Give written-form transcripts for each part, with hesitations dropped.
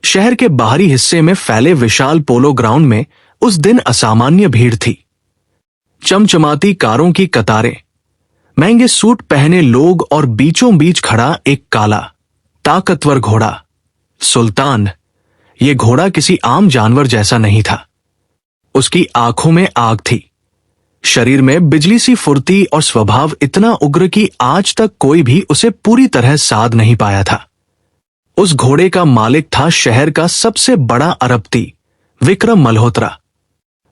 शहर के बाहरी हिस्से में फैले विशाल पोलो ग्राउंड में उस दिन असामान्य भीड़ थी। चमचमाती कारों की कतारें, महंगे सूट पहने लोग और बीचों बीच खड़ा एक काला ताकतवर घोड़ा। सुल्तान। ये घोड़ा किसी आम जानवर जैसा नहीं था। उसकी आंखों में आग थी, शरीर में बिजली सी फुर्ती और स्वभाव इतना उग्र कि आज तक कोई भी उसे पूरी तरह साध नहीं पाया था। उस घोड़े का मालिक था शहर का सबसे बड़ा अरबपति विक्रम मल्होत्रा।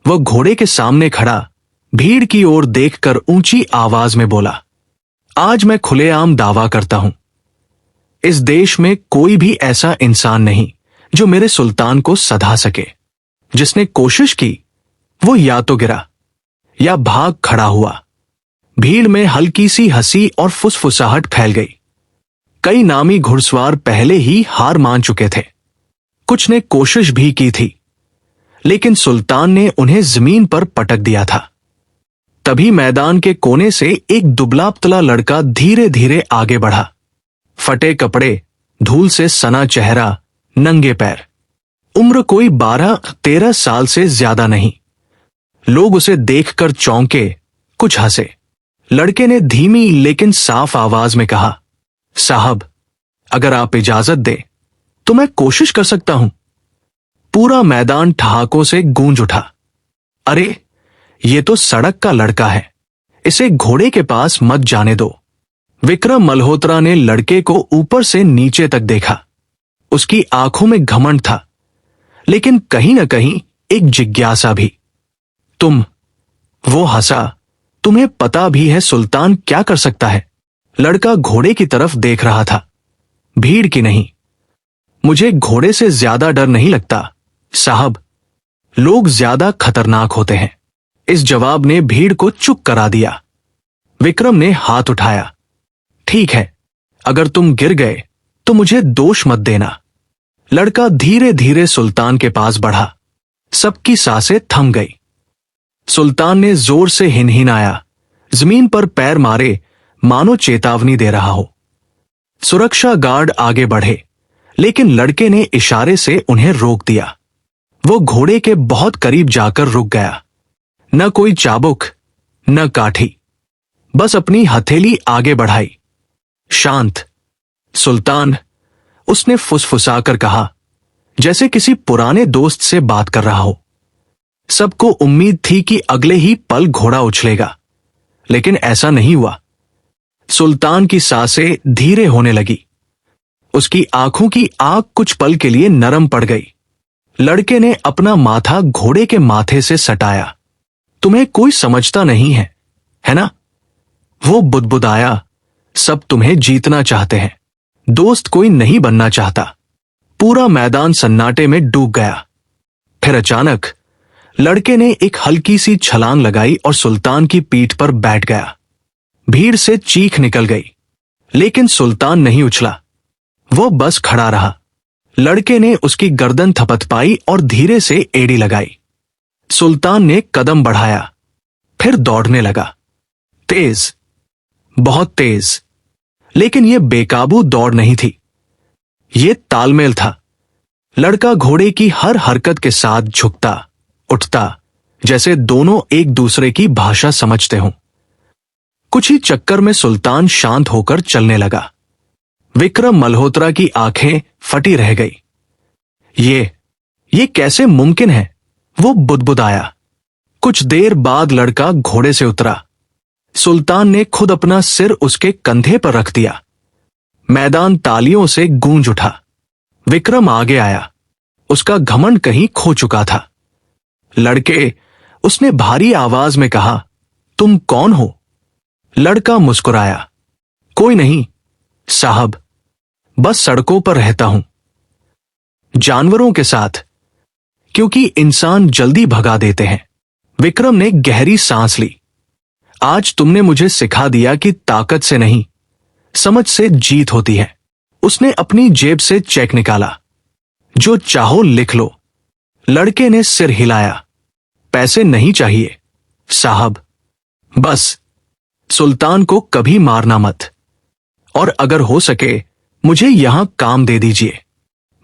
वह घोड़े के सामने खड़ा भीड़ की ओर देखकर ऊंची आवाज में बोला, आज मैं खुलेआम दावा करता हूं, इस देश में कोई भी ऐसा इंसान नहीं जो मेरे सुल्तान को सधा सके। जिसने कोशिश की वो या तो गिरा या भाग खड़ा हुआ। भीड़ में हल्की सी हंसी और फुसफुसाहट फैल गई। कई नामी घुड़सवार पहले ही हार मान चुके थे। कुछ ने कोशिश भी की थी, लेकिन सुल्तान ने उन्हें जमीन पर पटक दिया था। तभी मैदान के कोने से एक दुबला पतला लड़का धीरे धीरे आगे बढ़ा। फटे कपड़े, धूल से सना चेहरा, नंगे पैर। उम्र कोई 12-13 साल से ज्यादा नहीं। लोग उसे देखकर चौंके, कुछ हंसे। लड़के ने धीमी लेकिन साफ आवाज में कहा, साहब, अगर आप इजाजत दें तो मैं कोशिश कर सकता हूं। पूरा मैदान ठहाकों से गूंज उठा। अरे, ये तो सड़क का लड़का है, इसे घोड़े के पास मत जाने दो। विक्रम मल्होत्रा ने लड़के को ऊपर से नीचे तक देखा। उसकी आंखों में घमंड था, लेकिन कहीं न कहीं एक जिज्ञासा भी। तुम, वो हंसा, तुम्हें पता भी है सुल्तान क्या कर सकता है? लड़का घोड़े की तरफ देख रहा था, भीड़ की नहीं। मुझे घोड़े से ज्यादा डर नहीं लगता साहब, लोग ज्यादा खतरनाक होते हैं। इस जवाब ने भीड़ को चुप करा दिया। विक्रम ने हाथ उठाया, ठीक है, अगर तुम गिर गए तो मुझे दोष मत देना। लड़का धीरे धीरे सुल्तान के पास बढ़ा। सबकी सांसें थम गई। सुल्तान ने जोर से हिनहिनाया, जमीन पर पैर मारे मानो चेतावनी दे रहा हो। सुरक्षा गार्ड आगे बढ़े, लेकिन लड़के ने इशारे से उन्हें रोक दिया। वो घोड़े के बहुत करीब जाकर रुक गया। न कोई चाबुक, न काठी, बस अपनी हथेली आगे बढ़ाई। शांत सुल्तान, उसने फुसफुसाकर कहा, जैसे किसी पुराने दोस्त से बात कर रहा हो। सबको उम्मीद थी कि अगले ही पल घोड़ा उछलेगा, लेकिन ऐसा नहीं हुआ। सुल्तान की सांसें धीरे होने लगी। उसकी आंखों की आग कुछ पल के लिए नरम पड़ गई। लड़के ने अपना माथा घोड़े के माथे से सटाया। तुम्हें कोई समझता नहीं है, है ना? वो बुदबुदाया, सब तुम्हें जीतना चाहते हैं, दोस्त कोई नहीं बनना चाहता। पूरा मैदान सन्नाटे में डूब गया। फिर अचानक लड़के ने एक हल्की सी छलांग लगाई और सुल्तान की पीठ पर बैठ गया। भीड़ से चीख निकल गई, लेकिन सुल्तान नहीं उछला। वो बस खड़ा रहा। लड़के ने उसकी गर्दन थपथपाई और धीरे से एड़ी लगाई। सुल्तान ने कदम बढ़ाया, फिर दौड़ने लगा। तेज, बहुत तेज, लेकिन यह बेकाबू दौड़ नहीं थी, ये तालमेल था। लड़का घोड़े की हर हरकत के साथ झुकता, उठता, जैसे दोनों एक दूसरे की भाषा समझते हों। कुछ ही चक्कर में सुल्तान शांत होकर चलने लगा। विक्रम मल्होत्रा की आंखें फटी रह गई। ये कैसे मुमकिन है? वो बुदबुदाया। कुछ देर बाद लड़का घोड़े से उतरा। सुल्तान ने खुद अपना सिर उसके कंधे पर रख दिया। मैदान तालियों से गूंज उठा। विक्रम आगे आया। उसका घमंड कहीं खो चुका था। लड़के, उसने भारी आवाज में कहा, तुम कौन हो? लड़का मुस्कुराया, कोई नहीं साहब, बस सड़कों पर रहता हूं, जानवरों के साथ, क्योंकि इंसान जल्दी भगा देते हैं। विक्रम ने गहरी सांस ली। आज तुमने मुझे सिखा दिया कि ताकत से नहीं, समझ से जीत होती है। उसने अपनी जेब से चेक निकाला। जो चाहो लिख लो। लड़के ने सिर हिलाया। पैसे नहीं चाहिए साहब, बस सुल्तान को कभी मारना मत, और अगर हो सके मुझे यहां काम दे दीजिए।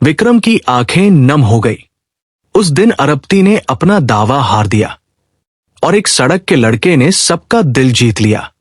विक्रम की आंखें नम हो गई। उस दिन अरप्ती ने अपना दावा हार दिया और एक सड़क के लड़के ने सबका दिल जीत लिया।